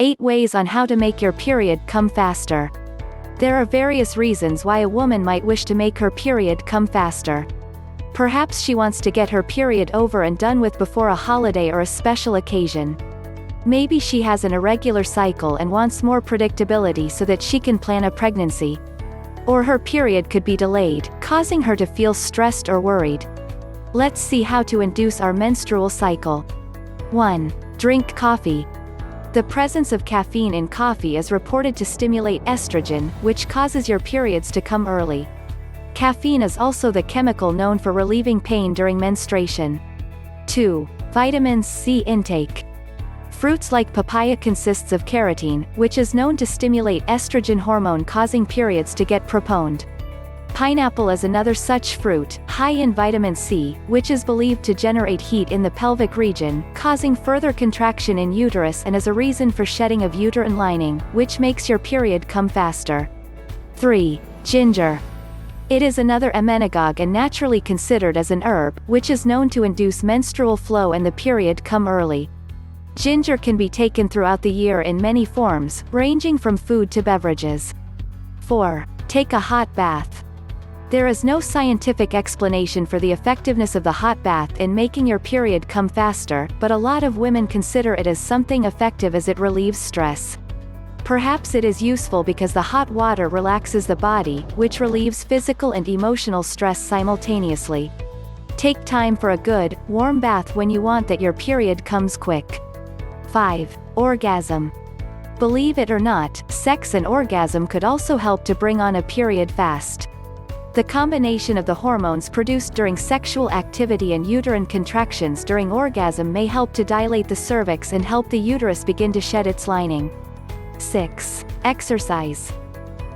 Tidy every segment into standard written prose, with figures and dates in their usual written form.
8 ways on how to make your period come faster. There are various reasons why a woman might wish to make her period come faster. Perhaps she wants to get her period over and done with before a holiday or a special occasion. Maybe she has an irregular cycle and wants more predictability so that she can plan a pregnancy. Or her period could be delayed, causing her to feel stressed or worried. Let's see how to induce our menstrual cycle. 1. Drink coffee. The presence of caffeine in coffee is reported to stimulate estrogen, which causes your periods to come early. Caffeine is also the chemical known for relieving pain during menstruation. 2. Vitamin C intake. Fruits like papaya consists of carotene, which is known to stimulate estrogen hormone causing periods to get preponed. Pineapple is another such fruit, high in vitamin C, which is believed to generate heat in the pelvic region, causing further contraction in uterus and is a reason for shedding of uterine lining, which makes your period come faster. 3. Ginger. It is another emmenagogue and naturally considered as an herb, which is known to induce menstrual flow and the period come early. Ginger can be taken throughout the year in many forms, ranging from food to beverages. 4. Take a hot bath. There is no scientific explanation for the effectiveness of the hot bath in making your period come faster, but a lot of women consider it as something effective as it relieves stress. Perhaps it is useful because the hot water relaxes the body, which relieves physical and emotional stress simultaneously. Take time for a good, warm bath when you want that your period comes quick. 5. Orgasm. Believe it or not, sex and orgasm could also help to bring on a period fast. The combination of the hormones produced during sexual activity and uterine contractions during orgasm may help to dilate the cervix and help the uterus begin to shed its lining. 6. Exercise.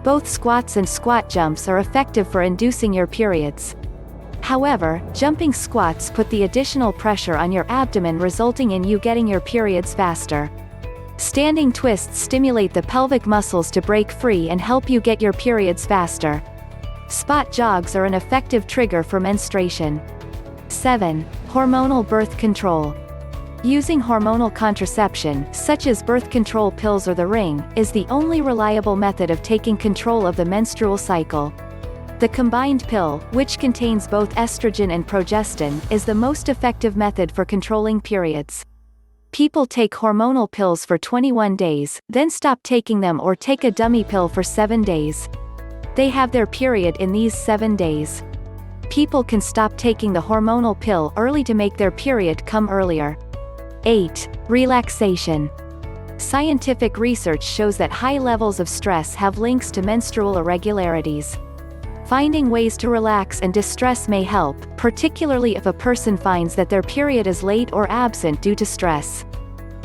Both squats and squat jumps are effective for inducing your periods. However, jumping squats put the additional pressure on your abdomen, resulting in you getting your periods faster. Standing twists stimulate the pelvic muscles to break free and help you get your periods faster. Spot jogs are an effective trigger for menstruation. 7. Hormonal birth control. Using hormonal contraception, such as birth control pills or the ring, is the only reliable method of taking control of the menstrual cycle. The combined pill, which contains both estrogen and progestin, is the most effective method for controlling periods. People take hormonal pills for 21 days, then stop taking them or take a dummy pill for 7 days. They have their period in these 7 days. People can stop taking the hormonal pill early to make their period come earlier. 8. Relaxation. Scientific research shows that high levels of stress have links to menstrual irregularities. Finding ways to relax and distress may help, particularly if a person finds that their period is late or absent due to stress.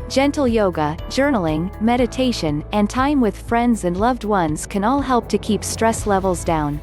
Gentle yoga, journaling, meditation, and time with friends and loved ones can all help to keep stress levels down.